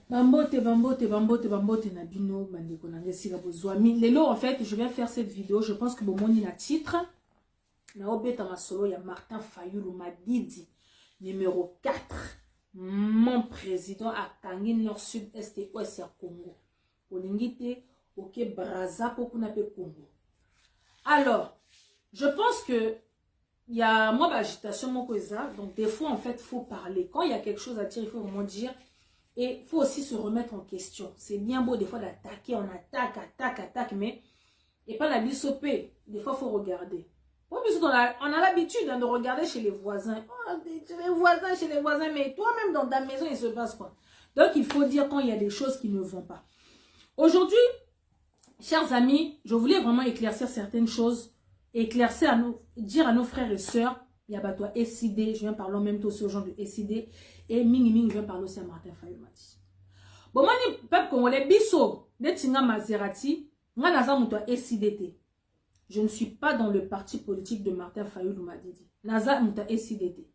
Bambote, Nabino, Bandeko, Nangesika, Bozwami. Lelo, en fait, je vais faire cette vidéo. Je pense que bon, mon a titre. Naobeta Masolo, il y a Martin Fayoulou Madidi, numéro 4. Mon président à Tangi Nord Sud Est et Ouest à Congo. Olingite, ok, Braza, Pokunape Congo. Alors, je pense que il y a moi d'agitation, mon cousin. Donc, des fois, en fait, il faut parler. Quand il y a quelque chose à dire, il faut vraiment dire. Et il faut aussi se remettre en question. C'est bien beau des fois d'attaquer, on attaque, mais et pas la bisopée. Des fois, il faut regarder. On a l'habitude de regarder chez les voisins. Oh, chez les voisins, mais toi-même dans ta maison, il se passe quoi? Donc, il faut dire quand il y a des choses qui ne vont pas. Aujourd'hui, chers amis, je voulais vraiment éclaircir certaines choses, dire à nos frères et sœurs, il y a toi SID, je viens parler en même temps aussi aux gens de SID, et Ming, je viens parler aussi à Martin Fayoulou Madidi. Bon, moi, ni peuple congolais, biso, de Tinga Maserati, moi, naza muto SIDT. Je ne suis pas dans le parti politique de Martin Fayoulou Madidi. Naza muto SIDT.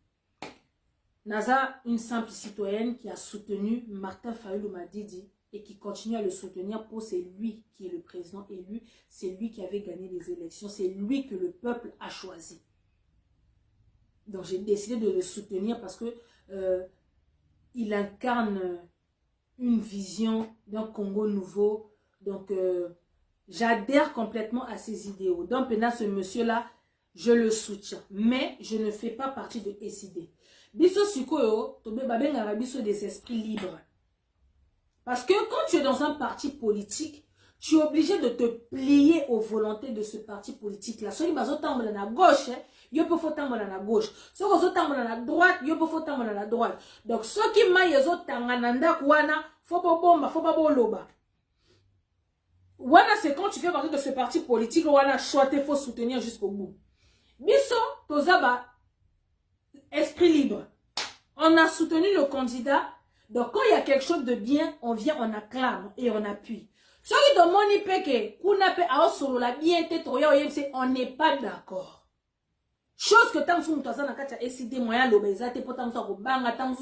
Naza, une simple citoyenne qui a soutenu Martin Fayoulou Madidi et qui continue à le soutenir pour c'est lui qui est le président élu, c'est lui qui avait gagné les élections, c'est lui que le peuple a choisi. Donc j'ai décidé de le soutenir parce que il incarne une vision d'un Congo nouveau. Donc j'adhère complètement à ses idéaux. Donc maintenant ce monsieur-là, je le soutiens. Mais je ne fais pas partie de SID. Biso Sukoyo, Tobe Babengara Biso des esprits libres. Parce que quand tu es dans un parti politique, tu es obligé de te plier aux volontés de ce parti politique-là. Soit il va à la gauche, il peut faut à la gauche. Soit il va à la droite, il peut faut à la droite. Donc, ceux qui maillent les autres, faut pas bomba, faut pas boloba. Wana, c'est quand tu fais partie de ce parti politique, wana, choisir, faut soutenir jusqu'au bout. Biso, tozaba, esprit libre. On a soutenu le candidat. Donc, quand il y a quelque chose de bien, on vient, on acclame et on appuie. Ce qui demande que on n'est pas d'accord. Chose que tant que nous avons essayé moyen l'obésité pour tant que banga tant que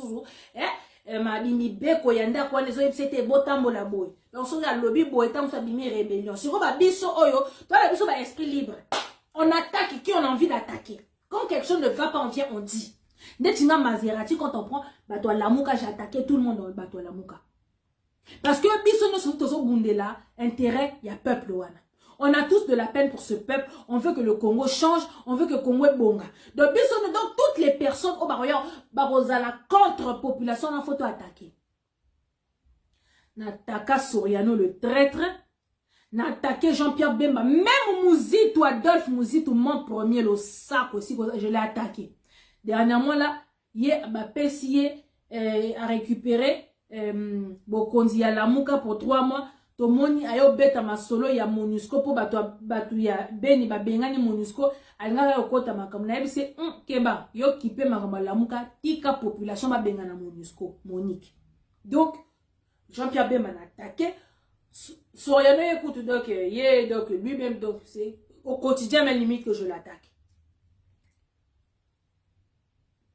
ma bimi beko yanda kwa les autres c'était botambo la boy. Donc sur la lobby boy tant que bimi rébellion. Sur ba biso oyo, toi la biso ba esprit libre. On attaque qui on a envie d'attaquer. Quand quelque chose ne va pas, on vient, on dit. Netinga Maserati, quand on prend bateau à Lamouka, j'ai attaqué tout le monde dans le bateau à Lamouka. Parce que biso no soto bundela, intérêt, il y a peuple wana. On a tous de la peine pour ce peuple. On veut que le Congo change. On veut que le Congo est bonga. Donc biso no donc toutes les personnes au baroya barozala contre population on faut attaquer. Nataka Soriano le traître. N'attaqué Jean-Pierre Bemba. Même Mouzitou, Adolphe Mouzitou, mon premier, le sac aussi, je l'ai attaqué. Dernièrement, là, il y a à récupérer Bokonzi à la Mouka pour 3 mois. Tomoni ayo beta masolo ya MONUSCO pour batu ya beni babengani MONUSCO alingaka yokota makamuna yebise keba yo kipe makamba la Mouka tika population babengana MONUSCO Monique. Donc Jean-Pierre Bemba n'a attaqué. Soriano écoute donc donc lui-même donc c'est au quotidien même limite que je l'attaque.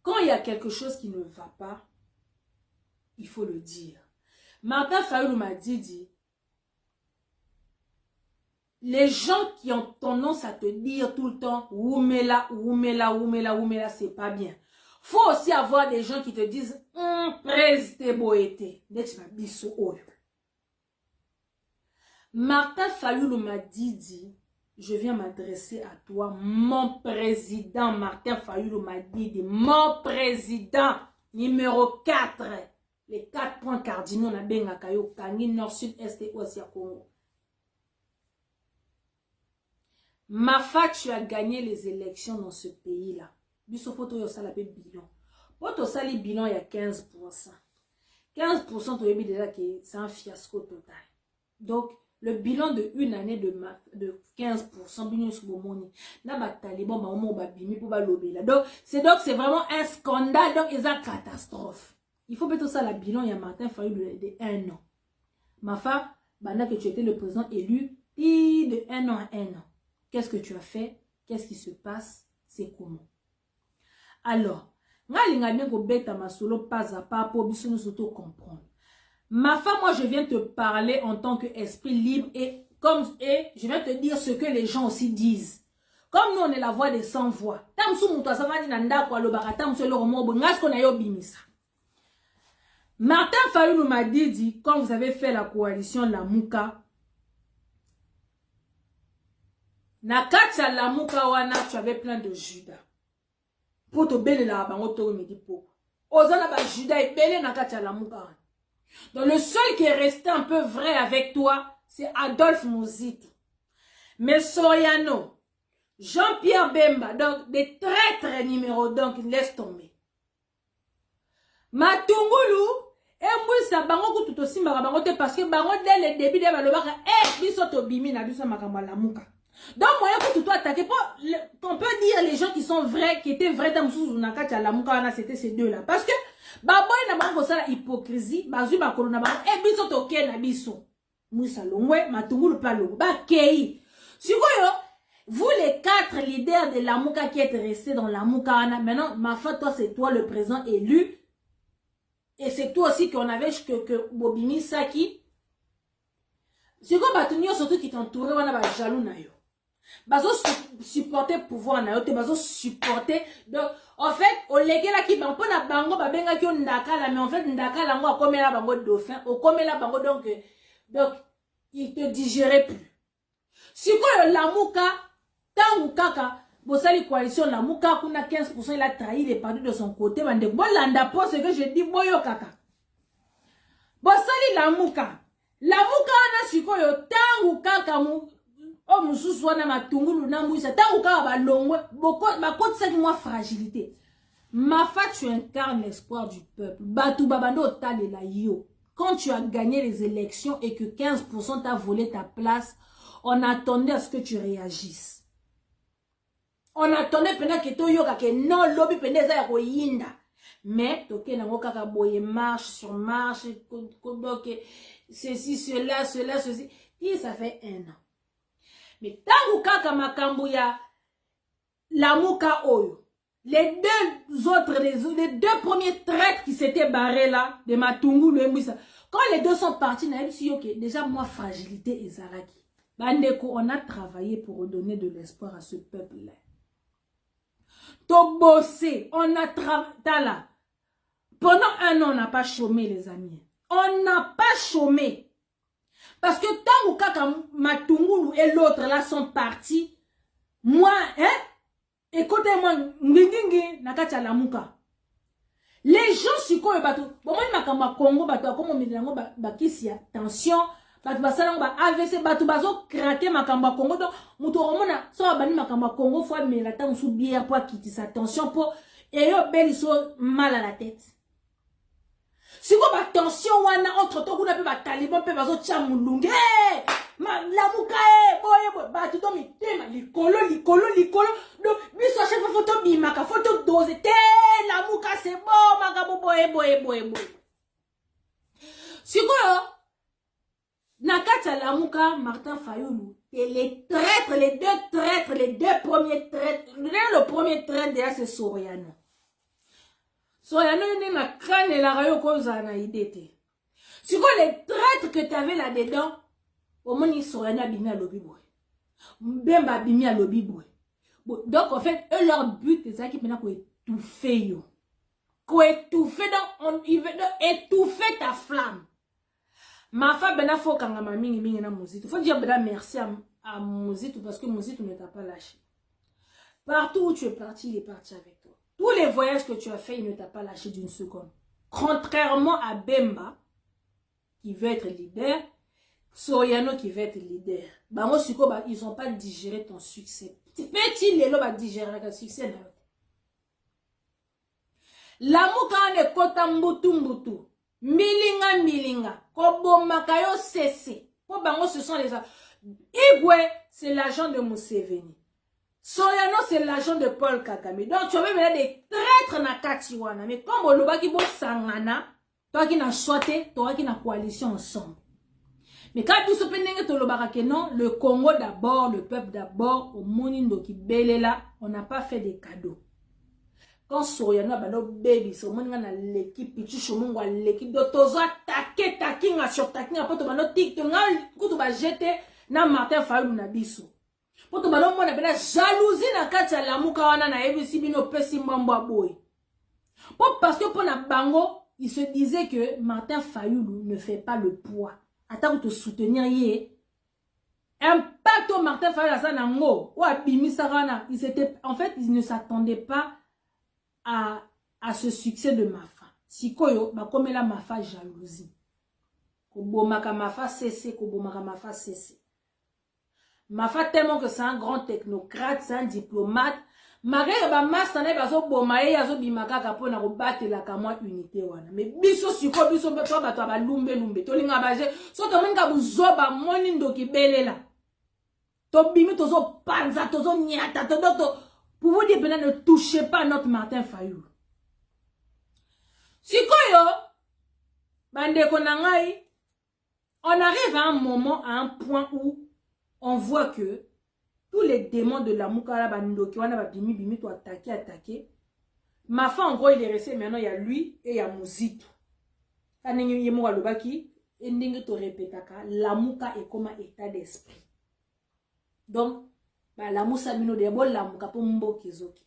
Quand il y a quelque chose qui ne va pas, il faut le dire. Martin Fayoulou Madidi, les gens qui ont tendance à te dire tout le temps Oumela, c'est pas bien. Faut aussi avoir des gens qui te disent Président Boété. Martin Fayoulou Madidi, je viens m'adresser à toi, mon président Martin Fayoulou Madidi, mon président numéro 4. Les 4 points cardinaux na benga kayo kangi nord sud est et ouest ya Congo. Mafa, tu as gagné les élections dans ce pays-là. Biso photo yo sala pe bilan. Poto sali bilan il y a 15%. 15% tu as déjà que c'est un fiasco total. Donc le bilan de une année de 15%, donc c'est vraiment un scandale, donc c'est une catastrophe. Il faut mettre ça la bilan, il y a Martin Fayoulou de 1 an. Ma femme, que tu étais le président élu, de 1 an à 1 an. Qu'est-ce que tu as fait? Qu'est-ce qui se passe? C'est comment? Alors, nga linga bien ko beta masolo pas à pas pour biso nous auto comprendre. Ma femme, moi, je viens te parler en tant qu'esprit libre et je viens te dire ce que les gens aussi disent. Comme nous, on est la voix des sans voix. Martin Fayulu m'a dit, quand vous avez fait la coalition Lamuka, Nakacha Lamuka wana, tu avais plein de Judas. Pour te bêler la bango to me dit pourquoi. Ozana ba Judas et bêler Nakacha Lamuka. Donc le seul qui est resté un peu vrai avec toi, c'est Adolphe Mouzito. Mais Soriano, Jean-Pierre Bemba, donc des traîtres numéro, donc laisse tomber. Matungulu, et moi ça bango ko tout aussi bango te parce que bango dès le début de balobaka biso to bimi na biso makamba Lamuka. Donc moi écoute toi attaquer on peut dire les gens qui sont vrais qui étaient vrais dans sous Nakacha Lamuka c'était ces deux là parce que baboy na bango ça la hypocrisie bazui ba kolona bango biso to ke na biso Moussa Longwe Matungulu pa longo ba kei sikoyo vous les 4 leaders de Lamuka qui êtes restés dans Lamuka maintenant ma foi toi c'est toi le président élu et c'est toi aussi qu'on avait que Bobimi Saki sikoyo batunyo surtout qui t'entouraient wana ba jaloux na yo bazo supporter pouvoir na yo te bazo supporter donc en fait au légué là qui ban pona bango ba benga ki ndaka là mais en fait ndaka là ngo akomela bango dauphin okomela bango donc il te digérait plus sikoyo Lamuka tangu kaka bosali coalition Lamuka kuna 15% il a trahi les partis de son côté bande bolanda pour ce que je dis boyo kaka bosali Lamuka na sikoyo tangu kaka mu oh mususu wana Matungulu na Mouissa tangu kaka balongwe bakotisa ki moi fragilité. Ma fa tu incarnes l'espoir du peuple. Batu babando otalela yo. Quand tu as gagné les élections et que 15% t'a volé ta place, on attendait à ce que tu réagisses. On attendait pendant que to yoka que non lobby pendant ça ko yinda. Mais toke na ngo kaka boye marche sur marche donc ceci ceci et ça fait 1 an. Mais tangu kaka makambo ya Lamuka oyo les deux premiers traîtres qui s'étaient barrés là de Matungulu et Mouissa quand les deux sont partis na dit ok déjà moi fragilité et Zaraki bandeko on a travaillé pour redonner de l'espoir à ce peuple là to bossé on a travaillé pendant 1 an on n'a pas chômé les amis on n'a pas chômé. Parce que tant que kaka Matungulu et l'autre là sont partis, moi, écoutez-moi, ngingingi Nakacha Lamuka. Les gens siko e bato, bon moi makamba Congo bato comme milango bakisi attention, bato basala ba AVC bato bazo craquer makamba Congo donc muto omona so bani makamba Congo fois mais la temps sous bière pour quitter sa tension pour et yo beliso mal à la tête. Si vous avez tension entre toi, vous avez des talibans, vous avez des mulungue. Lamuka, boy, tu dois me dire, l'icolo. Donc, bis à chaque photo, bimaka, photo dose, Lamuka, c'est bon, magabo, boy. Si vous Nakacha Lamuka, Martin Fayulu, et les deux premiers traîtres, le premier traître déjà c'est Soriano. Soriano n'est na crâne et la rayo cause na idée. Si quoi les traîtres que tu avais là-dedans, au moins ils Soriano a bimi à lobby boy. Bemba bimi à lobby boy. Donc en fait, eux leur but c'est ça qui maintenant qu'on étouffer yo. Qu'on étouffer donc ils veulent étouffer ta flamme. Ma femme bena faut quand ma mingi na Mouzito. Faut dire bena merci à Mouzito parce que Mouzito ne t'a pas lâché. Partout où tu es parti, il est parti avec toi. Tous les voyages que tu as fait, il ne t'a pas lâché d'une seconde. Contrairement à Bemba, qui veut être leader, Soriano qui veut être leader. Bango Suko, ils n'ont pas digéré ton succès. Petit Lélo va digérer ton succès. Lamuka ne kota mbutu. Milinga. Kobo makayo cessé. Pour bango, ce sont les gens. Igwe, c'est l'agent de Museveni. Soriano, c'est l'agent de Paul Kagame. Donc, tu as même des traîtres na Katiwana. Mais comme Oloba qui bo sangana, toi qui n'as choisi, toi qui n'as coalition ensemble. Mais quand tu se pennes que non, le Congo d'abord, le peuple d'abord, au Monindo qui belé là, on n'a pas fait des cadeaux. Quand Soriano a balo baby, so monga na l'équipe, pichu chomongo l'équipe, de tozo attaque. take takinga sur takinga poto bano TikTok nga kutu ba jeter na Martin Fayulu na biso. Poto bano mona bena jalousie na kati ya lamuka wana na ebisi bino pesi mbamba boy. Parce que pour na bango, il se disait que Martin Fayulu ne fait pas le poids. Attends te soutenir yé. Impact au Martin Fayulu à Sanango ou à Bimi Sarana. En fait, il ne s'attendait pas à ce succès de Mafa. Si koyo, bah comme la Mafa jalousie. Kobomaka Mafa cessé, Kobomaka Mafa cessé. Mafa tellement que c'est un grand technocrate, c'est un diplomate. Marie ba masane bazo bomaye yazo bimaka kapo na robate la kamwa unité wana. Mais biso siko biso bato ba lumbe to linga baje so to minga buzoba moni ndoki belela. To bimi tozo panza tozo nyata to pour vous dire ne touchez pas notre Martin Fayulu. Sikoyo bande konangai on arrive à un moment à un point où on voit que tous les démons de la Moukala Bandoki, wana ba bimi bimi to attaquer. Mafa en gros il est resté maintenant il y a lui et il y a Mouzito. Kaningi yemo alobaki endingi to répétaka la Mouka est comme un état d'esprit. Donc bah la Moussa mino de bon la Mouka pour mbokizoki.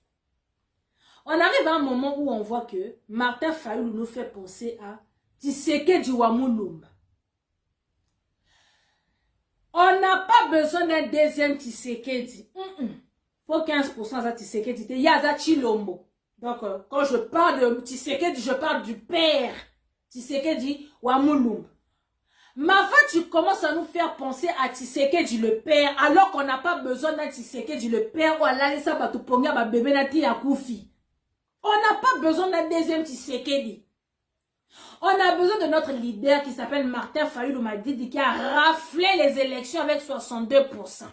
On arrive à un moment où on voit que Martin Fayulu nous fait penser à Tshisekedi Wamulumba. On n'a pas besoin d'un deuxième Tshisekedi. Pour 15% de Tshisekedi, il y a ça Chilombo. Donc, quand je parle de Tshisekedi, je parle du père. Tshisekedi Wamulumba. Ma foi, tu commences à nous faire penser à Tshisekedi le père, alors qu'on n'a pas besoin d'un Tshisekedi le père. Ou à l'alisa batuponga ba bébé nati ya koufi. On n'a pas besoin d'un deuxième Tshisekedi. On a besoin de notre leader qui s'appelle Martin Fayulu Madidi qui a raflé les élections avec 62%.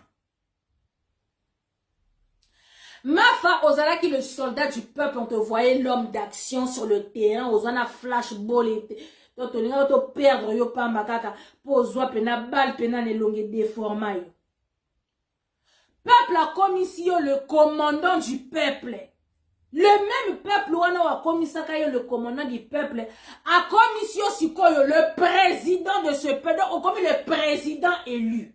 Mafa Ozala qui est le soldat du peuple, on te voyait l'homme d'action sur le terrain, Ozana flashball, on te perdre yo pa makaka, pour ozoa pena balle pena ne longue déforma yo. Peuple a commission le commandant du peuple. Le même peuple, le commandant du peuple, a commission le président de ce peuple, comme le président élu.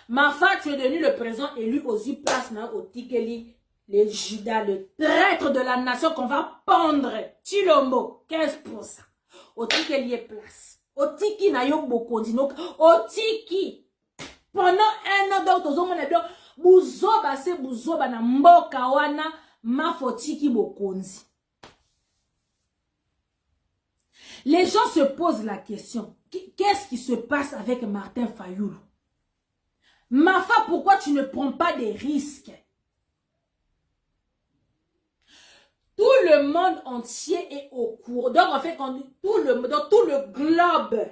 Mafa, tu es devenu le président élu aux place au Tikeli, les Judas, le traître de la nation qu'on va pendre. Chilombo, 15%. Au Tikeli est place. Au Tiki na yo bokondino. Au Tiki. Pendant un an, donc, on a dit, Bouzoba, c'est Bouzoba na mboka wana. Mafotiki bokonzi. Les gens se posent la question. Qu'est-ce qui se passe avec Martin Fayulu? Mafa, pourquoi tu ne prends pas des risques? Tout le monde entier est au courant. Donc, en fait, dans tout le globe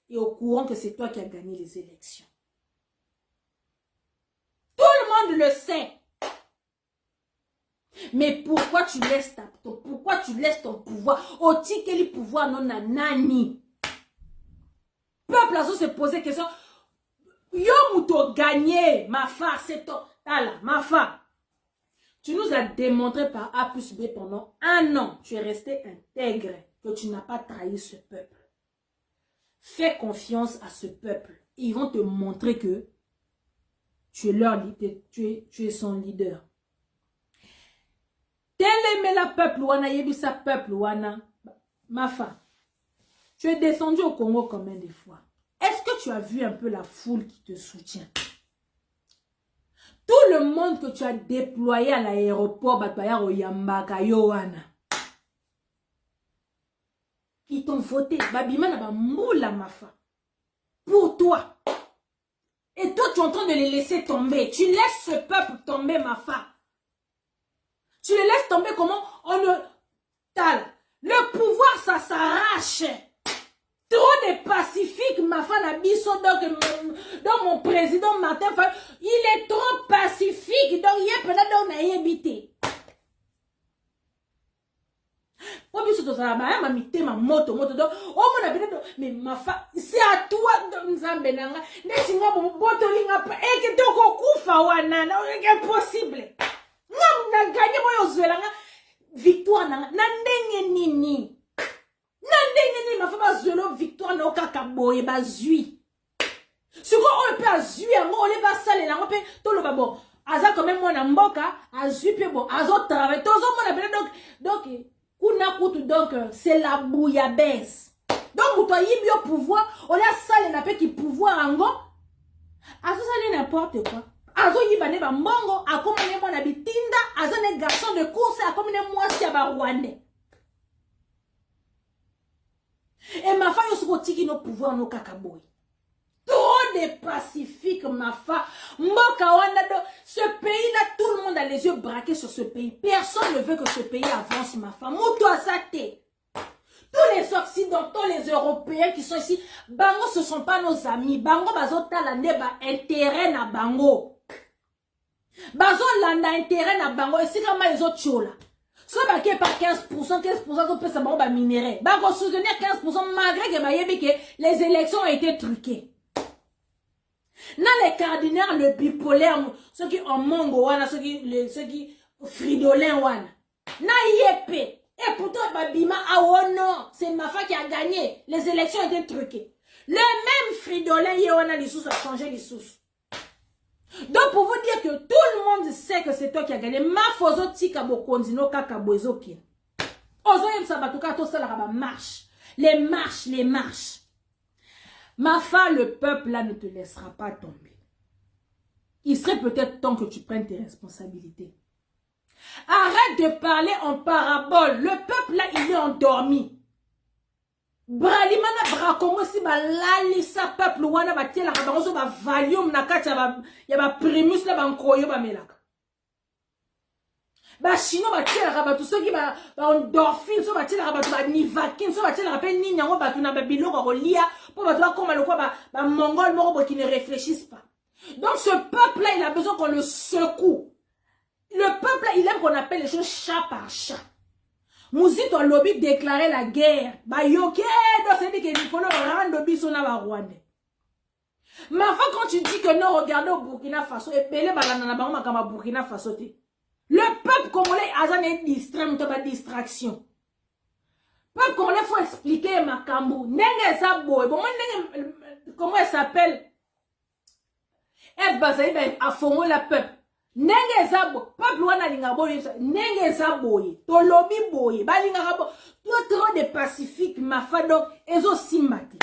est au courant que c'est toi qui as gagné les élections. Tout le monde le sait. Mais pourquoi tu laisses ton pouvoir? Oti quel pouvoir non na nani? Peuple a se poser question. Yo mouto gagné, Mafa, c'est ton. Tala, Mafa. Tu nous as démontré par A plus B pendant un an. Tu es resté intègre, que tu n'as pas trahi ce peuple. Fais confiance à ce peuple. Et ils vont te montrer que tu es leur leader, tu es son leader. Tel la peuple wana, yebisa peuple wana. Mafa, tu es descendu au Congo combien de fois? Est-ce que tu as vu un peu la foule qui te soutient? Tout le monde que tu as déployé à l'aéroport Bataya Oyambaka Yowana, qui t'ont voté, Babima n'a pas moula Mafa. Pour toi. Et toi, tu es en train de les laisser tomber. Tu laisses ce peuple tomber, Mafa. Tu les laisses tomber comment on ne... Le pouvoir, ça s'arrache. Trop de pacifiques, ma femme a biso, donc mon président Martin Fayulu, il est trop pacifique, donc il y a peut-être on a évité. Mais ma femme, c'est à toi de nous amener. C'est impossible. Na gagné moyo zwelanga victoire na ndenge nini ma fama zwelo victoire no kaka boye bazui. Siko on peut azui yango on est pas sale na on peut to lo bon. Aza quand même mona mboka azui pe bon azo travail tozo mona donc kuna kutu donc c'est la bouillabaisse. Donc toi yibi au pouvoir on a sale na pe ki pouvoir ango azo sale n'importe quoi. Azo yibane ba mbongo akomane mona bitinda azo ne garçon de course akomane mwasi ya ba Rwandais. Et ma femme yo tiki no pouvoir no kakaboy. Trop de pacifique ma femme. Mboka wana do ce pays là tout le monde a les yeux braqués sur ce pays. Personne ne veut que ce pays avance ma femme. Mouto asate. Tous les occidentaux, les européens qui sont ici, bango ce sont pas nos amis. Bango bazo talande ba intérêt na bango. Bazo landa intérêt na bango et si kama les autres chola. So ba qui par 15%, 15% on peut ça ba minerai. Ba ko soutenir 15% malgré que ba yebi que les élections ont été truquées. Na les cardinaux le bipolaire, ceux qui ont mongo wana, ceux qui fridolin wana. Na yepé. Et pourtant babima ah oh non, c'est Mafa qui a gagné. Les élections ont été truquées. Le même fridolin yewana les sous a changé les sous. Donc pour vous dire que tout le monde sait que c'est toi qui as gagné. Ma fozo tika bokondino kaka bozoki. Ozo yem sabatuka to sala ba marche. Les marches. Ma femme, le peuple là ne te laissera pas tomber. Il serait peut-être temps que tu prennes tes responsabilités. Arrête de parler en parabole. Le peuple là, il est endormi. Bralimana brakongo si ba lalisa peuple wana ba tiela ka bango so ba valium na kati ya ba primus la ba nkoyo ba melaka. Ba chino ba tiela ka ba tout ceux qui ba endorphine so ba tiela ka ba ba nivaquine so ba tiela ka pe ni nyango ba tuna ba biloko ko lia po ba to comme le quoi ba mongol moko qui ne réfléchissent pas. Donc ce peuple là, il a besoin qu'on le secoue. Le peuple là, il aime qu'on appelle les choses chat par chat. Mouzito lobby déclarer la guerre. Ba yoke, c'est dit que Nicolas rende biso na ba Rwandais. Mais enfin quand tu dis que non, regardez au Burkina Faso et belé balana na bango makamba Burkina Faso te. Le peuple congolais a une distraction. Le peuple congolais faut expliquer makambo. Nenge zabo, bon comment elle s'appelle? F Bazaï ben a fondé la peuple. Nenge zabo, peuple wana linga boye, nenge zabo, to lobby boye, ba linga rabo, trop de pacifique, ma fa donc, ezo simbate.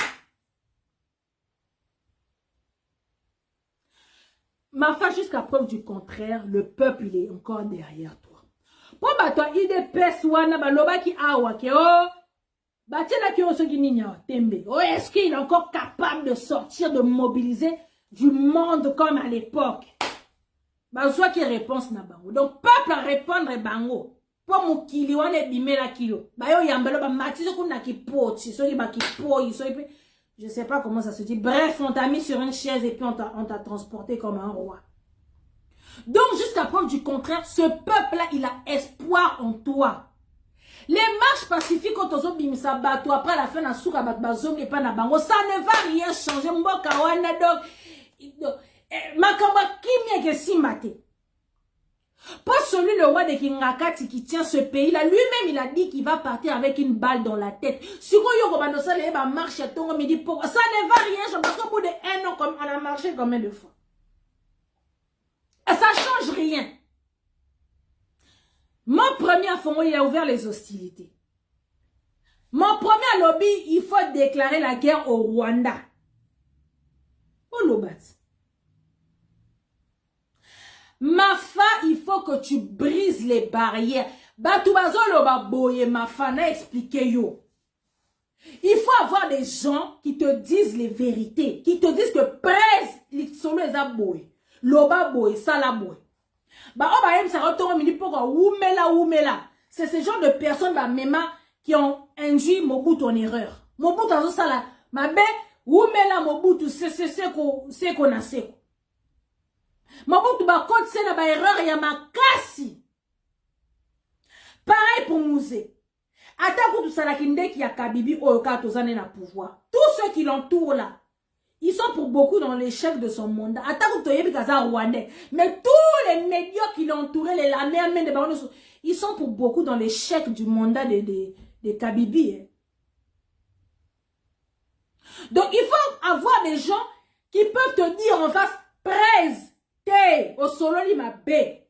Ma fa jusqu'à preuve du contraire, le peuple il est encore derrière toi. Pour bah toi, il dépêche wana ba loba ki awa ke oh, ba tena ki oso ki ninya tembe. Oh, est-ce qu'il est encore capable de sortir, de mobiliser du monde comme à l'époque? Bah, soit qui réponse na bango. Donc, peuple à répondre bango. Pour mon kili, on est bimé la kilo. Bah, yo yambelo, bah, matisse qu'on a qui pote, soit qui pote, je sais pas comment ça se dit. Bref, on t'a mis sur une chaise et puis on t'a transporté comme un roi. Donc, jusqu'à preuve du contraire, ce peuple-là, il a espoir en toi. Les marches pacifiques, quand on a bimisa bateau, après la fin, na souka bazong et pas na bango, ça ne va rien changer. Mboka wana donc, makamba kimia ke simbate. Pas celui le roi de Kingakati qui tient ce pays là, lui-même il a dit qu'il va partir avec une balle dans la tête. Si on yoko bando ça va marcher à ton me dit pourquoi ça ne va rien changer parce qu'au bout de 1 an comme on a marché combien de fois. Et ça change rien. Mon premier fond il a ouvert les hostilités. Mon premier lobby, il faut déclarer la guerre au Rwanda. Au Lobat. Ma fa, il faut que tu brises les barrières. Batoubazo loba boye ma fa na expliqué yo. Il faut avoir des gens qui te disent les vérités, qui te disent que presse l'ixolo les aboye. Loba boye, sala boye. Ba o ba yem sa retourne mini pour oumela. C'est ce genre de personnes ba mema qui ont induit Mobutu en erreur. Mobutu azo sala mabe oumela Mobutu c'est qu'on a seko. Mobutu ba kote se na ba erreur ya makasi. Pareil pour Mouzé. Atako tout ça la kinde qui a Kabibi Oyoka tozane na pouvoir. Tous ceux qui l'entourent là, ils sont pour beaucoup dans l'échec de son mandat. Atako toyebi kaza Rwandais. Mais tous les médias qui l'entouraient, les lamères, même des barons, ils sont pour beaucoup dans l'échec du mandat de Kabibi. Donc, il faut avoir des gens qui peuvent te dire en face, presse, te, au solo li ma bé.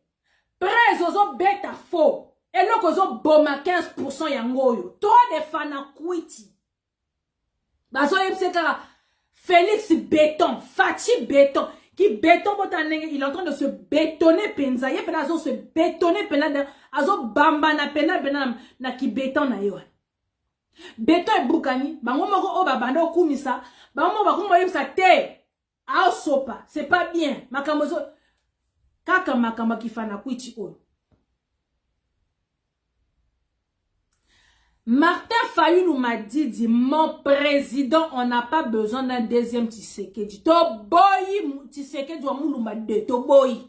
Presse, ozo beta faux. Et là, ozo boma 15% yangoyo. Toi, des fana kwiti. Bazo yepseka, Félix Béton, Fatih Béton, qui béton, il est en train de se bétonner, penza, yé pena se bétonner, pena, azo bamba na pena, na ki béton na yo. Béton et boukani, bango moko oba bando kumisa, bango moko yepsa te, ao sopa, c'est pas bien, makamozo, kaka makamba ki fana kuichi oyo. Martin Fayulu m'a dit, mon président, on n'a pas besoin d'un deuxième Tshisekedi. Toboyi, Tshisekedi wa Moulumba de Toboyi.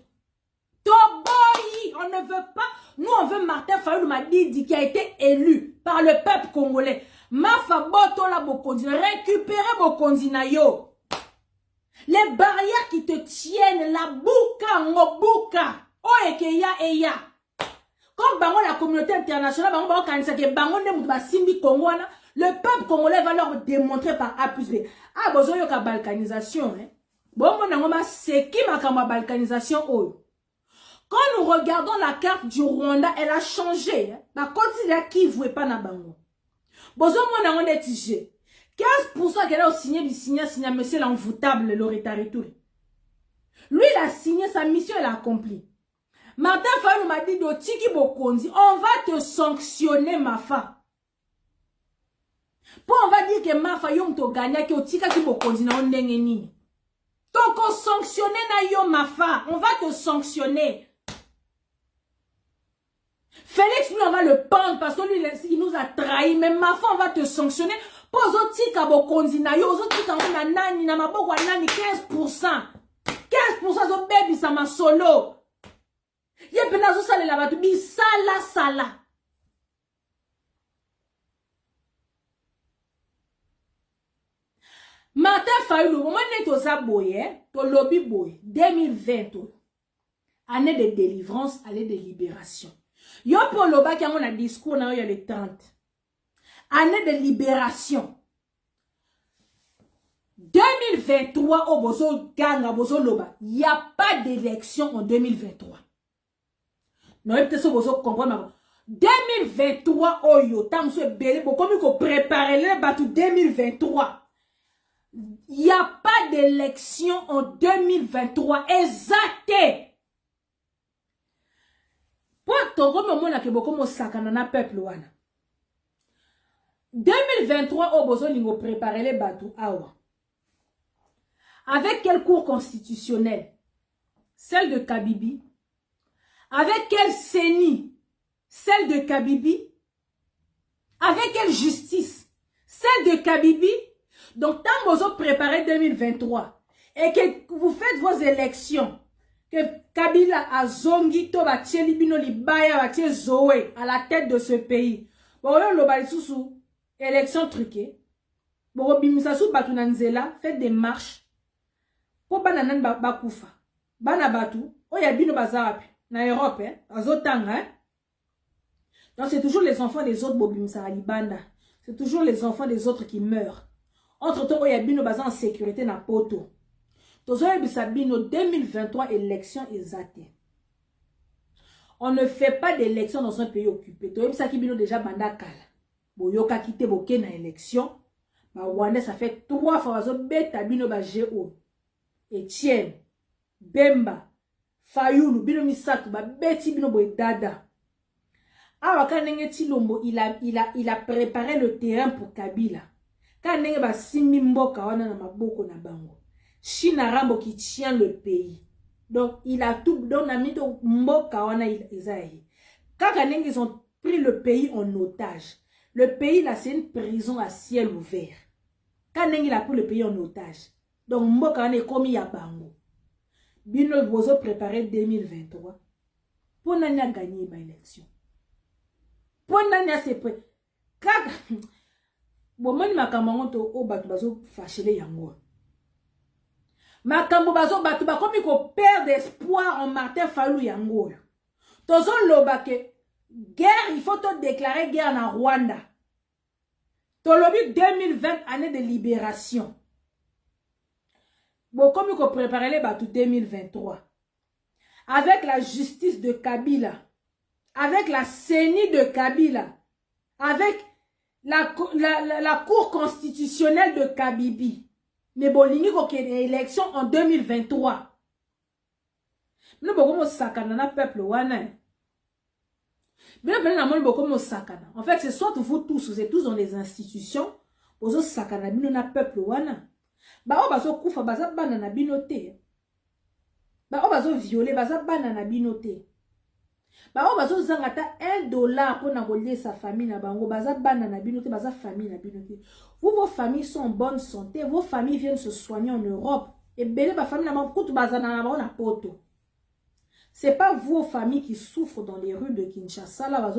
Toboyi, on ne veut pas. Nous, on veut Martin Fayulu m'a dit qui a été élu par le peuple congolais. Mafa boto la bokondina, récupérer bokondina yo. Les barrières qui te tiennent, la bouka, ngobuka, o ekeya eya. Comme bango la communauté internationale, bango kanisa ke bango ne mutu simbi Congo na, le peuple congolais va leur démontrer par A plus B. Ah, bozo yo ka balkanisation, hein. Bongo nango ma seki makama balkanisation oyo. Quand nous regardons la carte du Rwanda, elle a changé, hein. Ba koti la ki voué pas na bango. Bozo mo nango ne tije. 15% qu'elle a signé monsieur l'envoûtable, Loretta Touré. Lui, il a signé sa mission, elle a accompli. Martin Fayulu m'a dit, Tiki Bokondi, on va te sanctionner, ma femme. Pour on va dire que ma femme, yon to gagné, que Tika ki Bokondi na on nini. Donc, on sanctionner na yo, ma femme. On va te sanctionner. Félix, lui, on va le pendre parce que lui, il nous a trahi. Mais ma femme, on va te sanctionner. Pour zo Tika Bokondi na yo, zo Tika na nani, na maboko nani, 15%. 15% zo baby, ça m'a solo. Yé penazo sale la batu bi sala sala. Martin Fayulu, moment neto za boye, to lobby boye, 2020, année de délivrance, année de libération. Yo pour le bas qui a un discours, il y a le 30. Année de libération. 2023, au bozo ganga, bozo loba, il n'y a pas d'élection en 2023. Non, peut-être que vous comprenez. 2023, oyo, tam so belé, comme il faut préparer les bateaux 2023. Il n'y a pas d'élection en 2023. Exact. Pour ton comme on a que beaucoup de sakana peuple wana. 2023, au besoin de préparer les bateaux. Avec quel cours constitutionnel? Celle de Kabibi. Avec quelle CENI? Celle de Kabibi. Avec quelle justice? Celle de Kabibi. Donc, tant que vous préparez 2023 et que vous faites vos élections, que Kabila a zongi to ba tcheli bino libaya ba tche zoé à la tête de ce pays. Bon, là, le bali sous élection truquée. Bon, bimisa sous batunanzela, faites des marches. Pour bananan bakoufa. Banabatu, oh ya bino bazarapi. Na Europe, hein, azotanga, hein. Donc c'est toujours les enfants des autres bobimsa alibanda. C'est toujours les enfants des autres qui meurent. Entre-temps, il y a bino bazan en sécurité na poto. Tozo bino 2023 élection exacte. On ne fait pas d'élection dans un pays occupé. Tozo bisaki bino déjà banda kala. Boyoka kite boke na élection. Ba Rwanda ça fait 3 fois bazo beta bino ba GO. Etienne, Bemba, Fayulu, bino misatu, ba beti bino boy dada. Awa kanenge Tilombo, il a préparé le terrain pour Kabila. Kanenge ba simi mboka wana na maboko na bango. China Rambo qui tient le pays. Donc il a tout donné mito mboka wana Isaïe. Quand kanenge ils ont pris le pays en otage. Le pays là c'est une prison à ciel ouvert. Kanenge il a pris le pays en otage. Donc mboka wana est comme ya bango. Bino bozo préparé 2023. Pour nani a gagné ma élection. Pour nani a se prêt. Kaka. Bon, mani makambo to o batu bazo fâchele yango. Makambo bazo batu ba comme ko perdre espoir en Martin Fayulu yango. Tozo loba ke guerre, il faut te déclarer guerre na Rwanda. Tolobi 2020, année de libération. Bon, comme il faut préparer les bateaux 2023. Avec la justice de Kabila. Avec la CENI de Kabila. Avec la cour constitutionnelle de Kabibi. Mais bon, il y a une élection en 2023. Nous avons un peuple. En fait, c'est soit vous tous, vous êtes tous dans les institutions, vous êtes sakana bino peuple wana. Ba o bazo kufa baza bana na binote. Ba o bazo violer baza bana na binote. Ba o bazo zangata $1 pour nagoler sa famille na bango baza bana na binote baza famille na binote. Vous vos familles sont en bonne santé, vos familles viennent se soigner en Europe et belé ba famille na bango kutu baza na bango na poto. C'est pas vos familles qui souffrent dans les rues de Kinshasa, là,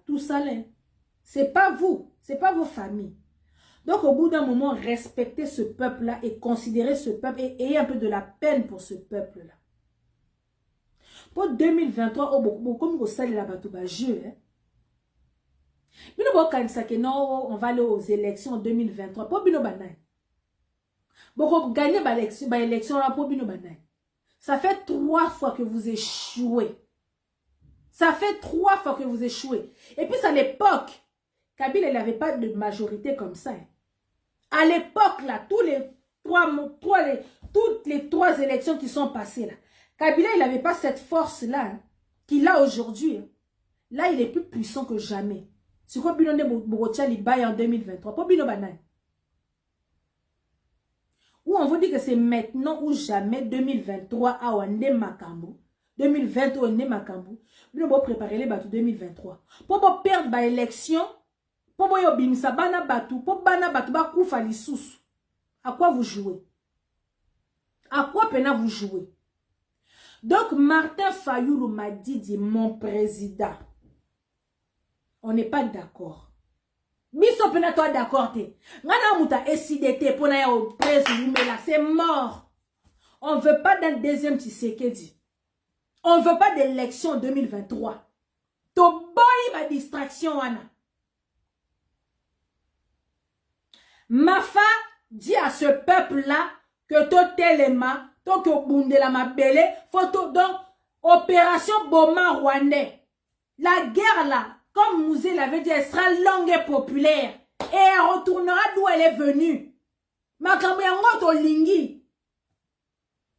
tout ça. C'est pas vous, c'est pas vos familles. Donc, au bout d'un moment, respectez ce peuple-là et considérez ce peuple et ayez un peu de la peine pour ce peuple-là. Pour 2023, comme vous savez, là-bas, tout va jouer. On va aller aux élections en 2023. Pour Bino Banay. Pour gagner l'élection, pour Bino Banay. Ça fait 3 fois que vous échouez. Ça fait 3 fois que vous échouez. Et puis, à l'époque, Kabila, il n'avait pas de majorité comme ça. À l'époque, là, toutes les 3 élections qui sont passées, là, Kabila, il n'avait pas cette force-là qu'il a aujourd'hui. Là, il est plus puissant que jamais. C'est quoi Bino Borotia Libaye en 2023? Pour Bino Banane. Ou on vous dit que c'est maintenant ou jamais 2023 à Wande Makambo. 2020 ou Wande Makambo. Nous allons préparer les bateaux 2023. Pour perdre l'élection, pour yobimisa bana batou, pour bana batou ba koufa lisous. À quoi vous jouez? À quoi pena vous jouez? Donc Martin Fayulu m'a dit mon président. On n'est pas d'accord. Biso pena toi d'accord te. Ngana muta SIDT pona ya au président là c'est mort. On veut pas d'un deuxième Tshisekedi. On veut pas d'élection en 2023. To boy ma distraction wana. Mafa dit à ce peuple là que to telema, to que bundela ma belle, photo donc opération Boma Rwandais. La guerre là comme Mouzé l'avait dit, elle sera longue et populaire. Et elle retournera d'où elle est venue. Makamyango Lingi.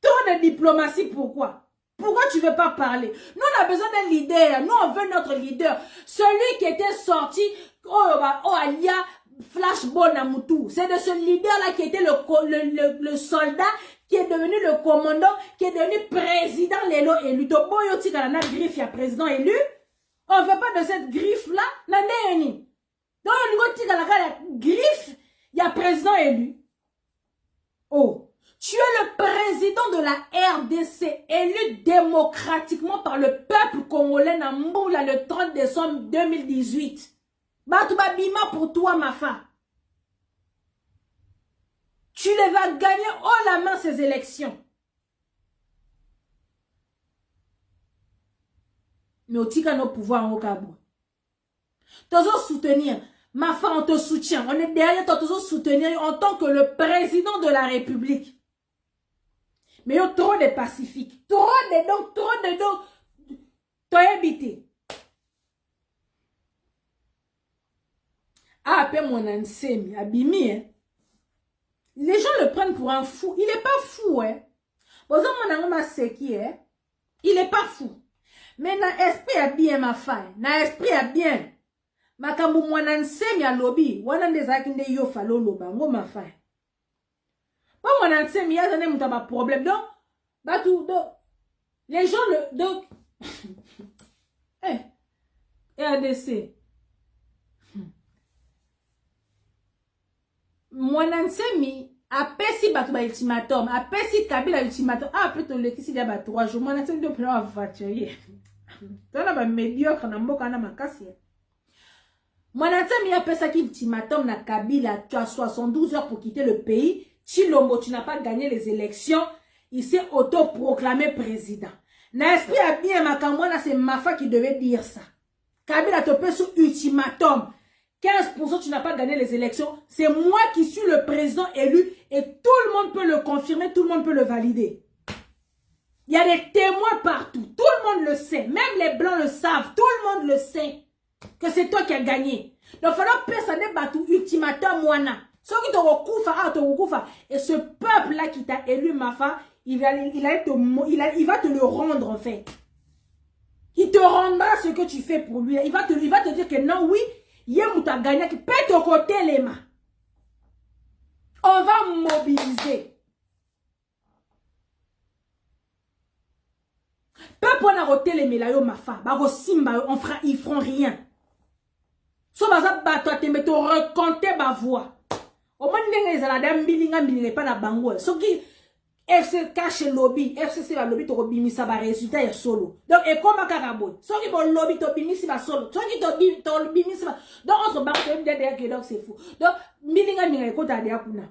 Trop de diplomatie, pourquoi? Pourquoi tu ne veux pas parler? Nous, on a besoin d'un leader. Nous, on veut notre leader. Celui qui était sorti, Alia, Flash Bonamoutou. C'est de ce leader-là qui était le soldat, qui est devenu le commandant, qui est devenu président, l'élo élu. Toboyo Tikarana Griffe, il y a président élu. On ne veut pas de cette griffe-là. Donc, on griffe, il y a président élu. Oh, tu es le président de la RDC, élu démocratiquement par le peuple congolais Namboula le 30 décembre 2018. Batouba Bima pour toi, ma femme. Tu les vas gagner haut la main ces élections. Mais au tika nos pouvoirs en Okabo. Toujours soutenir. Ma femme, on te soutient. On est derrière toi, toujours soutenir en tant que le président de la République. Mais il y a trop de pacifiques. Trop de donc. Toi habité. Ah, appelle mon ansemi, Abimi, hein. Les gens le prennent pour un fou. Il n'est pas fou, hein. Bon, hein. Il n'est pas fou. Mais na esprit a bien ma faille. Na esprit a bien. Makambu mwana nsemi a lobby. Wana ndezaki nde yo falo loba. Ngo ma faille. Pas mwana nsemi ya zane mutaba problème. Donc, batou, donc, les gens le, donc, RDC. Mwana nsemi, apesi batou ba ultimatum. Apesi Kabila ultimatum. Ah, peut-être le kisi ya ba 3 jours. Mwana nsemi de prendre la voiture. Tona ba médiocre na mboka na makasi. Mwanatsemi a pesa ki ultimatum na Kabila, tu as 72 heures pour quitter le pays. Chilombo, tu n'as pas gagné les élections. Il s'est autoproclamé président. Na esprit a bien makamwana, c'est Mafa qui devait dire ça. Kabila te pesa ultimatum. 15%, tu n'as pas gagné les élections. C'est moi qui suis le président élu et tout le monde peut le confirmer, tout le monde peut le valider. Il y a des témoins partout. Tout le monde le sait. Même les blancs le savent. Tout le monde le sait. Que c'est toi qui as gagné. Donc, il faut personne battu ultimatum moana. Ceux qui te recoufent, et ce peuple-là qui t'a élu, Mafa, il va te le rendre, en fait. Il te rendra ce que tu fais pour lui. Il va te dire que non, oui, Yemou t'a gagné, qui pète au côté les mains. On va mobiliser. Peuple on a roté les mélayo Mafa. Ils feront rien. So baza bato atembe to recompter ba voix. Au moins ndenge ezala da mbilinga mbilinga pa na bango. So ki FC cache lobby, FCC ba lobby to bimisa ba résultat ya solo. Donc et comme karaboy. So ki bon lobby to bimisi ba solo. So ki to bimisi ba. Donc entre banque de derrière que donc c'est fou. Donc mbilinga mbilinga ko ta dia kuna.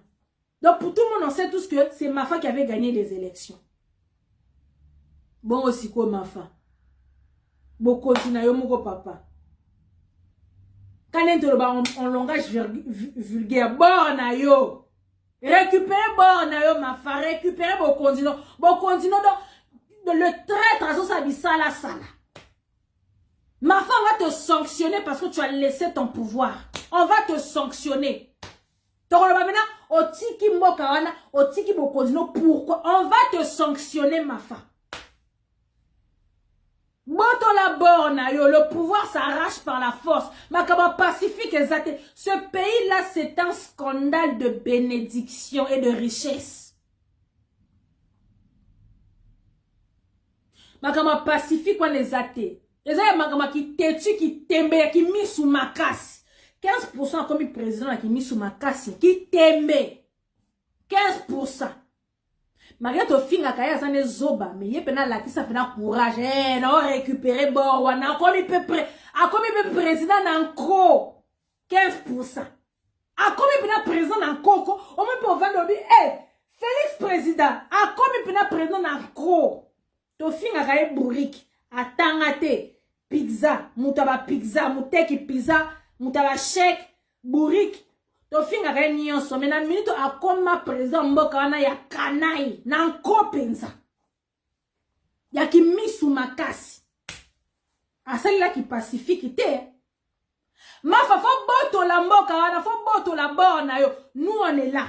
Donc pour tout le monde on sait tous que c'est Mafa qui avait gagné les élections. Bon aussi quoi Mafa. Bon continue yo moko papa. Quand on en langage vulgaire, borna yo. Récupérez borna yo, ma fa, récupérez vos continents. Bon continent donc le traître à ça sala sala. Ma fa va te sanctionner parce que tu as laissé ton pouvoir. On va te sanctionner. Maintenant, otiki mokawana, otiki bo continent, pourquoi? On va te sanctionner, ma fa. Boto la borne, le pouvoir s'arrache par la force. Makaba pacifique exact. Ce pays-là, c'est un scandale de bénédiction et de richesse. Makaba pacifique, on est athées. Les gens makaba qui têtu, qui tembe, qui mis sous ma casse. 15% comme le président qui mis sous ma casse, qui tembe. 15%. Malgré ton fin à kaya zane zoba, mais yé pena la qui ça pena courage, non récupérer bord, wana comme il peut président n'enco 15%. A comme il peut président n'enco, on me peut vendre Félix président, a comme il peut président n'enco. Ton fin à kaya bourrique, a tangate, pizza, moutaba pizza, mouteki pizza, moutaba chèque, bourrique. To finga ka nyonso mais na minute akoma président mboka wana ya kanai na nkopenza ya kimisu makasi asali la ki pacifique te mafa fo boto la mboka wana fo boto la borna yo nous on est là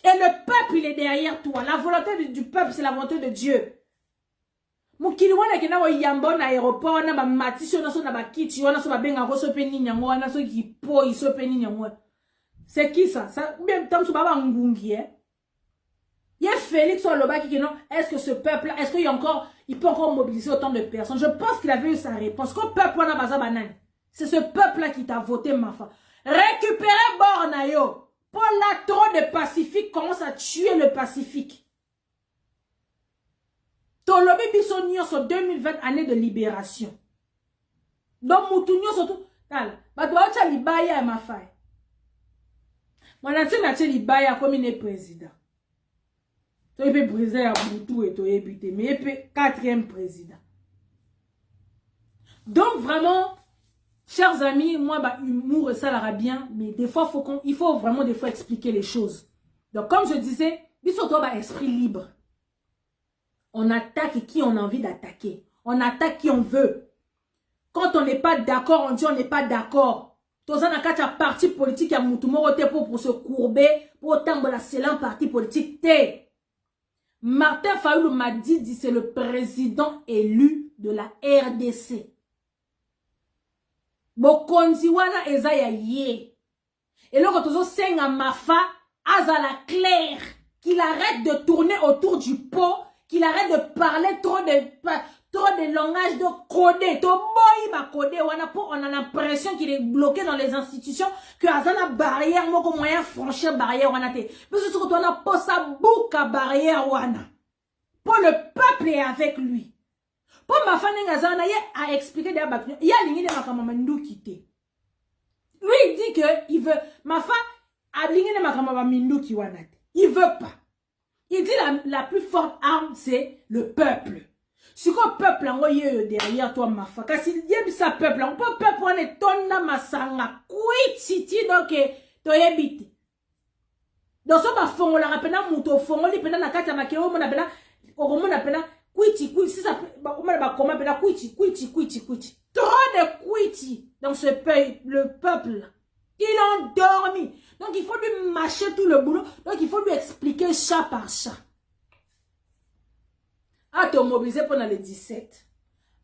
et le peuple il est derrière toi. La volonté du peuple c'est la volonté de Dieu. Mukili wana kena wa yambo na aéroport na ba matisho na so na ba kiti wana so ba benga ko so pe ni nyango wana so ki po iso pe ni nyango. C'est qui ça? Ça bien tant so ba ngungi Il y a Félix Olobaki qui non, est-ce que ce peuple là, est-ce qu'il y a encore il peut encore mobiliser autant de personnes? Je pense qu'il avait eu sa réponse. Qu'au peuple wana baza banane. C'est ce peuple là qui t'a voté Mafa. Récupérez Bornayo. Pour la trop de Pacifique commence à tuer le Pacifique. Ton lobby biso nyonso 2020 année de libération. Donc mutu nyonso tout tal. Bato bacha libaya ya mafai. Mwana na che libaya comme il est président. To yebe président ya mutu et to yebite mais yebe 4e président. Donc vraiment chers amis, moi bah humour ça l'ara bien mais des fois il faut vraiment des fois expliquer les choses. Donc comme je disais, biso to ba esprit libre. On attaque qui on a envie d'attaquer. On attaque qui on veut. Quand on n'est pas d'accord, on dit on n'est pas d'accord. Tous en a parti politique, il y a moutoumoro pour se courber, pour tambola c'est un parti politique. Martin Fayoulou m'a dit c'est le président élu de la RDC. Bokonzi wana ezaya ye. Et là quand on senga Mafa, azala clair, qu'il arrête de tourner autour du pot. Qu'il arrête de parler trop de langage de codé. On a l'impression qu'il est bloqué dans les institutions, que Azana barrière, moi comme moyen franchir barrière wana te. Mais surtout on a pas sa boucle à barrière wana. Pour le peuple est avec lui. Pour ma femme Azana a expliqué derrière il y a l'ingé de ma kamamandou quitté. Lui il dit que il veut ma femme a l'ingé de ma kamamandou qui wana te. Il veut pas. Il dit la plus forte arme, c'est le peuple. Si le peuple est derrière toi, ma fa, kasi yebisa peuple, on peut peuple on est tonna masanga, kuititi donc to yebiti. Donc ça va fongo la rapena muto fongo li pena na kata makeo mona pena okomona pena kuiti si ça on va comment pena kuiti. Trop de kuiti dans ce pays, le peuple. Il ont dormi. Donc il faut lui mâcher tout le boulot. Donc il faut lui expliquer chat par chat. À te mobiliser pendant le 17.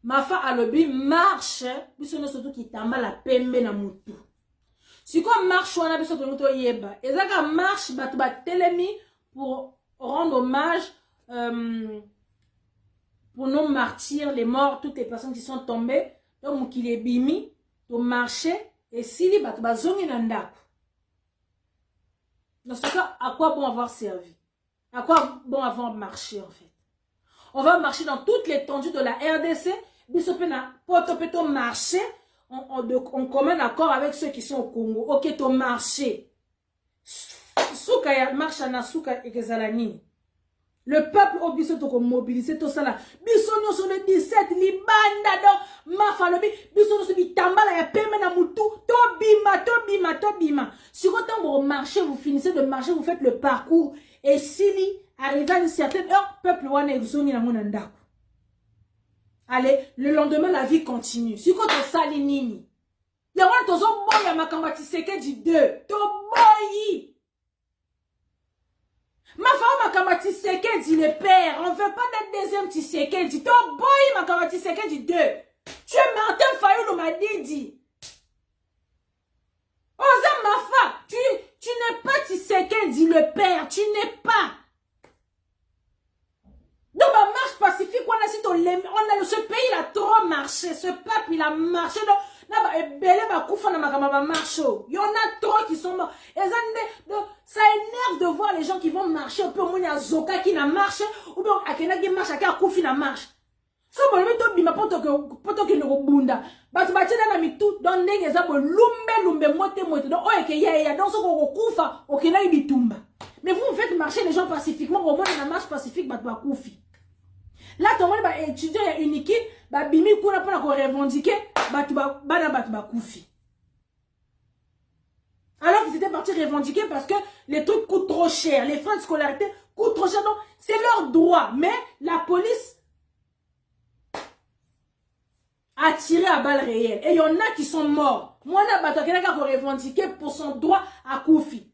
Ma femme a le but marche. Biso surtout qui t'a mal à pembe na mutu. Si quoi marche on a besoin de mutu yeba. Et ça marche bat telemi pour rendre hommage pour nos martyrs, les morts, toutes les personnes qui sont tombées. Donc qu'il est bimi pour marcher et si li bat bazongi na ndako. Dans ce cas, à quoi bon avoir servi? À quoi bon avoir marché en fait? On va marcher dans toute l'étendue de la RDC. Pour marcher en commun accord avec ceux qui sont au Congo. Ok, to marcher. Souka ya marche na souka ekezalani. Le peuple obligé de mobiliser tout ça là. Bisonyo sur le 17, libanda do mafalobi, bisonyo sur bitambala ya peme na mutu, to bima. Si vous marchez, vous finissez de marcher, vous faites le parcours et si arrivé à une certaine heure, peuple wana exoni na monanda. Allez, le lendemain la vie continue. Si vous sali nini. Ya wana tozo boya makamba tiseke di 2. To boyi. Ma femme makamba tiseke di le père. On veut pas d'être deuxième tiseke di. To boyi makamba tiseke di 2. Tu es Martin Fayulu m'a dit. Oza Mafa, tu n'es pas tiseke di le père. Tu n'es pas. Donc, ma marche pacifique, on a ce pays, il a trop marché. Ce peuple, il a marché. Donc, il y en a trop qui sont morts. Donc, ça énerve de voir les gens qui vont marcher. Ou bien, il y a Zoka qui n'a marché. Ou bien, il y a qui marche, il y a Koufi n'a marche. So, bon, il y a poto qui ne bunda. Batu bati na mi tout dans des exemples lumbe moite. Donc, oh, il y a dans ce qu'on koufa, ok, là, il bitumba. Mais vous faites marcher les gens pacifiquement. Au moins, la marche pacifique, batu bakoufi. Là, tout le monde va étudier unique, va bimi kuna pour revendiquer, batu koufi. Alors qu'ils étaient partis revendiquer parce que les trucs coûtent trop cher, les frais de scolarité coûtent trop cher. Donc, c'est leur droit. Mais la police a tiré à balles réelles. Et il y en a qui sont morts. Moi, là, batu qui revendiquer pour son droit à koufi.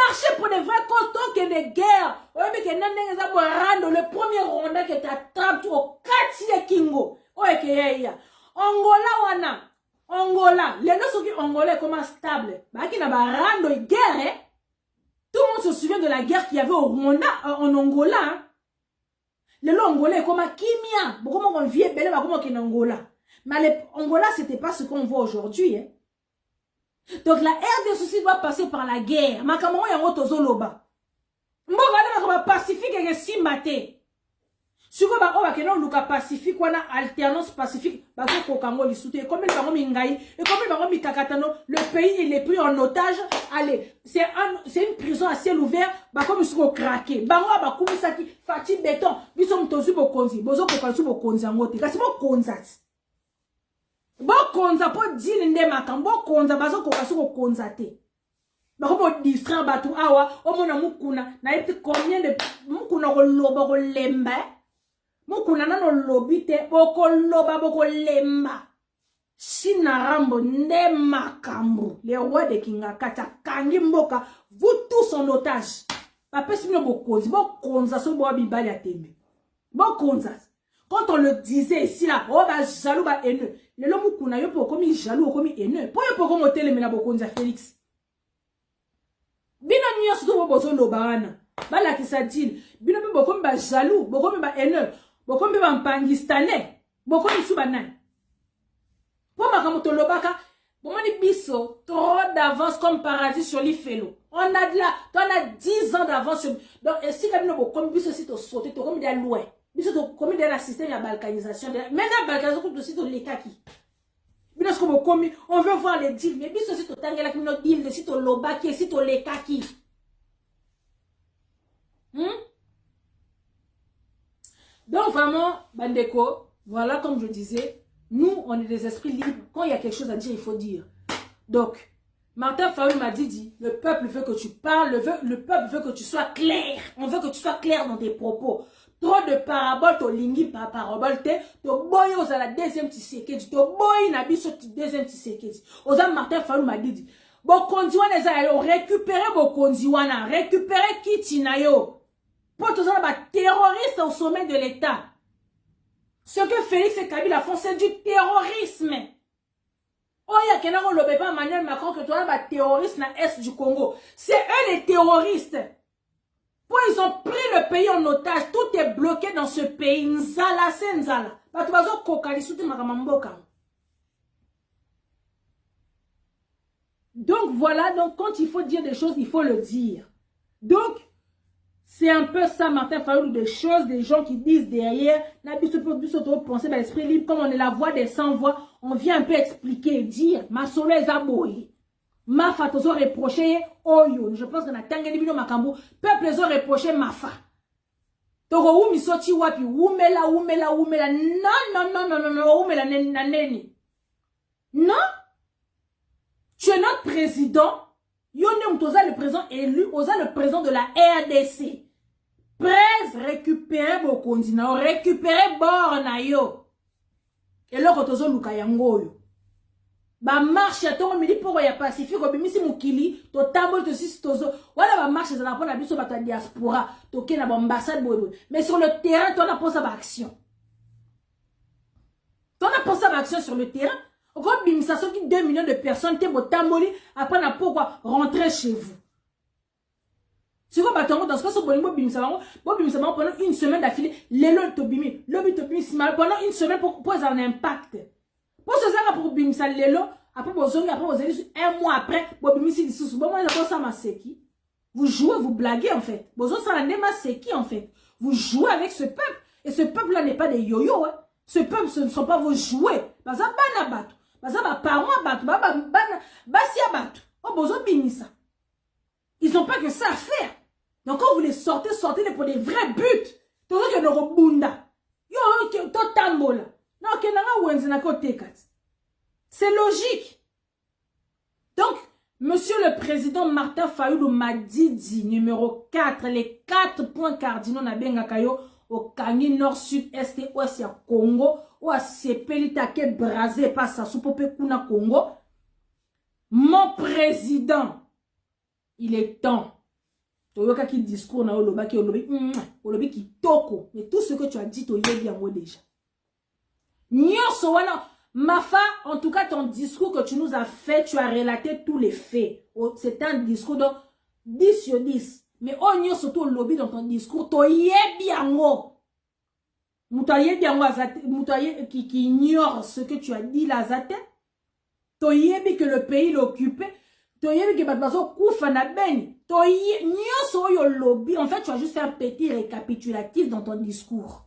Marcher pour des vrais cantons que des guerres. Le premier Rwanda qui t'attrape au quartier Kingo. Angola. Les deux sont Angolais comment stable. Qui n'a pas rando guerre. Tout le monde se souvient de la guerre qu'il y avait au Rwanda, en Angola. Les Angolais comment Kimia. Comment on vit belle, comment on Angola. Mais les Angola, c'était pas ce qu'on voit aujourd'hui. Donc la RDC aussi doit passer par la guerre. Ma Cameroun est en haut aux Oloba. Mboga pacifique et simbate. Si vous avez un pacifique, on a alternance pacifique. Parce que Congo les soutient. Comme il va mingaï et comme il va mikakatano, le pays il est pris en otage. Allez, c'est une prison à ciel ouvert. Bah comme ils sont craqués. Bango ba comme ça qui fati béton. Ils sont tous au konzi. Bozo ko kansu bo konzi angote. Kasi mo konzat. Bo konza po dile nde makambo konza bazo ko kasu ko konzate. Ba ko distraire batu awa o mona mukuna na ete combien de mukuna ko loba ko lemba. Mukuna nano lobite boko loba boko lemba. Sinarambo nde makambo. Les rois de Kingakata kangi mboka vous tous en otage. Papa si bo konzi bo konza so bo bibali atembe. Bo konza. Quand on le disait ici là, oh bah jaloux bah haineux. Le l'homme qu'on a eu pour commis jaloux ou commis haineux. Pour y pour monter les menabokonza Félix. Bino niyo surtout besoin de barana. Bah là qui s'adile. Bino beaucoup bah jaloux, beaucoup bah haineux, beaucoup bah pangistanais, beaucoup de soubanan. Pour ma kamoto lobaka, pour moi les biso trop d'avance comme paradis sur les félos. On a de là, on a 10 ans d'avance. Donc et si comme nous beaucoup biso si tu sauter, tu comme des loin. Comme dans le système de balkanisation, mais la balkanisation aussi dans les kaki. On veut voir les deals, mais bis aussi tu tangela qui nos deals, si tu lobaki, si tu les kaki. Donc vraiment, Bandeko, voilà comme je disais, nous, on est des esprits libres. Quand il y a quelque chose à dire, il faut dire. Donc, Martin Fayulu m'a dit, le peuple veut que tu parles, le peuple veut que tu sois clair. On veut que tu sois clair dans tes propos. Trop de paraboles, to lingi par parabole, to boy aux à la deuxième tisekedi, to boy na biso deuxième tisekedi. Oza Martin Fayulu m'a dit, bon kondiwana eza récupérer bon kondiwana, récupérer kitina yo. Pour tous les terroristes au sommet de l'État. Ce que Félix et Kabila font, c'est du terrorisme. Oh, il y a quelqu'un qui ne pas Emmanuel Macron que toi, les terroristes dans l'Est du Congo. C'est eux les terroristes. Pour ils ont pris le pays en otage. Tout est bloqué dans ce pays. Nzala, c'est Nzala. Donc voilà, donc quand il faut dire des choses, il faut le dire. Donc, c'est un peu ça, Martin Fayulu, des choses, des gens qui disent derrière, penser dans l'esprit libre, comme on est la voix des sans-voix, on vient un peu expliquer et dire, ma solo est aboyé. Ma fatozo reproché, oyo. Je pense qu'on a tangé bino makambo, peuple les ont reproché ma fa. Toko umi soti wapi, umela. Non, umela neni. Non. Tu es notre président. Yone Mtoza le président élu, Oza le président de la RDC. Presse récupérer vos continents, récupérer Bornayo. Et là, quand on a yango ba marche à ton midi pour ya pacifique, obimisi mukili, to tambo to six tozo. Voilà ba marche ça la biso ba diaspora, to ke na ambassade bobo. Mais sur le terrain, toi na pensé à action. Toi na pensé à action sur le terrain. Quand bimisa soki 2 millions de personnes te botamboli après na pourquoi rentrer chez vous. C'est quoi batango dans ce cas so bolingo bimisa pendant une semaine d'affilée, lelo to bimi, lobi to bimi pendant une semaine pour poser un impact. Pour ce ça pour bimisa lelo, après bozongi après bozeli un mois après, bo bimisi dissous. Bon moi na ça ma seki. Vous jouez, vous blaguez en fait. Bozo ça la nema seki en fait. Vous jouez avec ce peuple et ce peuple là n'est pas des yo-yo hein. Ce peuple ce ne sont pas vos jouets. Baza bana bato. Baza ba parents bato, basi bato. Oh bozo bimisa. Ils n'ont pas que ça à faire. Donc quand vous les sortez-les pour des vrais buts. Tout ça que le robunda. Yo to tambola. Non, c'est logique. Donc, monsieur le président Martin Fayulu Madidi, numéro 4, les 4 points cardinaux na benga kayo au Kangi Nord, Sud, Est et Ouest ya Congo, ou à Sepelita ke brasé par sa soupope kuna Congo. Mon président, il est temps. Toyoka qui discours na oloba ki toko. Mais tout ce que tu as dit, to yebi yango déjà. Mafa, en tout cas, ton discours que tu nous as fait, tu as relaté tous les faits. C'est un discours de 10 sur 10. Mais on y a surtout le lobby dans ton discours. To yebi yango. Moutaye biango moutaye qui ignore ce que tu as dit là, zate. To yebi que le pays l'occupé. To yebi que batbazo koufa na beni. To yebi yo lobby. En fait, tu as juste fait un petit récapitulatif dans ton discours.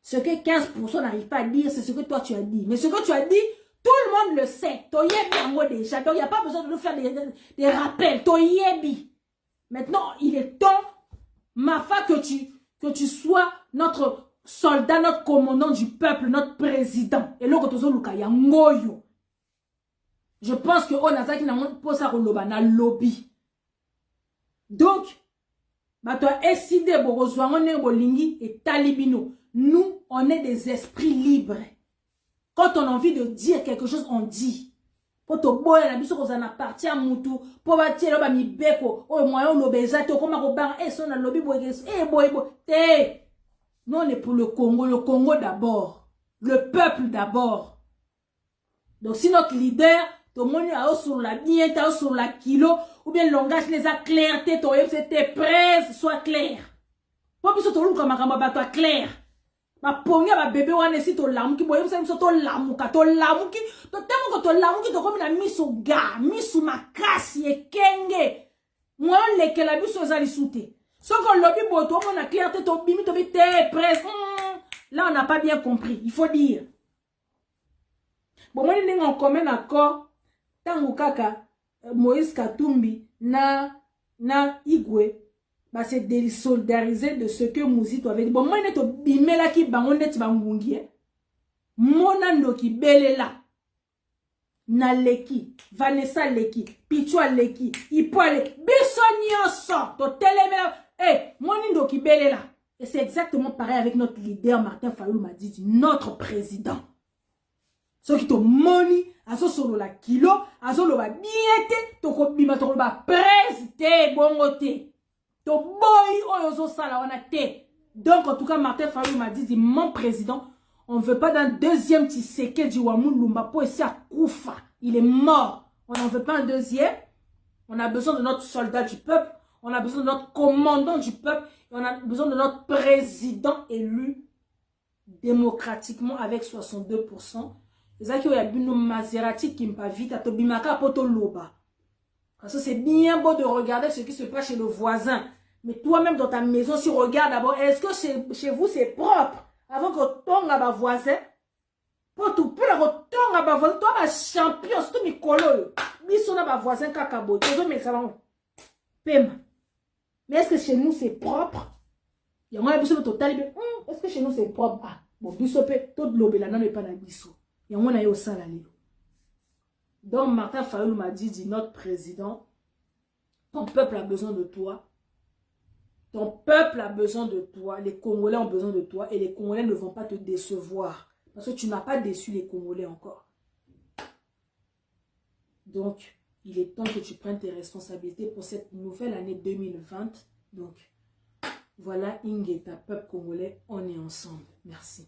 Ce que 15% n'arrive pas à dire, c'est ce que toi tu as dit. Mais ce que tu as dit, tout le monde le sait. Toyebi yango déjà. Donc il n'y a pas besoin de nous faire des rappels. Toyebi. Maintenant, il est temps, Mafa, que tu sois notre soldat, notre commandant du peuple, notre président. Et là, je pense que on a ça qui n'a pas ça na lobby. Donc, toi décidé de rejoindre Bolingi et Talibino. Nous, on est des esprits libres. Quand on a envie de dire quelque chose, on dit. Pour te boire la biso qu'on a parti à Moutou, pour bâtir le bami beko, oh moyen l'obésate, comme un robin, et son lobby boy, boy, nous on est pour le Congo d'abord, le peuple d'abord. Donc si notre leader, tout le monde est sur la diète, sur la kilo, ou bien le langage les a clarté, c'était presse, soit clair. Pour que ce soit comme un clair. Ma ponga ba bébé wane si to lamuki boye msa miso to lamuki to temo ko to lamuki to komi na miso ga miso makasi ekenge moi leke la biso zali soute soko lobi boto on a clarté to bimi to bite presse là on n'a pas bien compris il faut dire bon moi ndenge on commet accord tangu kaka Moïse Katumbi na Igwe bah, se désolidariser de ce que Mouzito avait dit. Bon, moi, neto bimela ki bango net bangungi. Mona ndoki belela. Na leki, Vanessa leki, Pichwa leki, Ipoa leki, biso nyonso, to telemela. Eh, moni ndoki belela. Et c'est exactement pareil avec notre leader Martin Fayulu Madidi, notre président. Ce qui te moni, azo solo la kilo, azo lo ba biete, to ko bima to ba président bongote. To boy oyozo sala wana te. Donc en tout cas Martin Fayulu Madidi, mon président, on ne veut pas d'un deuxième Tshisekedi Ouamou Lumba pour essayer à Koufa. Il est mort. On n'en veut pas un deuxième. On a besoin de notre soldat du peuple. On a besoin de notre commandant du peuple. Et on a besoin de notre président élu démocratiquement avec 62%. C'est ça qu'il y a une Maserati qui me pas vite à Tobimaka Poto Loba. Parce que c'est bien beau de regarder ce qui se passe chez le voisin. Mais toi-même dans ta maison, si tu regardes d'abord, est-ce que chez vous c'est propre? Avant que ton à voisin, pour tout, pour la ton à voisin, toi, un champion, c'est tout mes colons. Ils sont à voisin kakabo. Mais est-ce que chez nous c'est propre? Il y a moins de total. Est-ce que chez nous c'est propre? Ah, bon, bisopé, tout l'obé, là, non, mais pas la biso. Il y a moins d'ailleurs au salarié. Donc, Martin Fayulu m'a dit, notre président, ton peuple a besoin de toi. Ton peuple a besoin de toi. Les Congolais ont besoin de toi. Et les Congolais ne vont pas te décevoir. Parce que tu n'as pas déçu les Congolais encore. Donc, il est temps que tu prennes tes responsabilités pour cette nouvelle année 2020. Donc, voilà, Ingeta, peuple congolais, on est ensemble. Merci.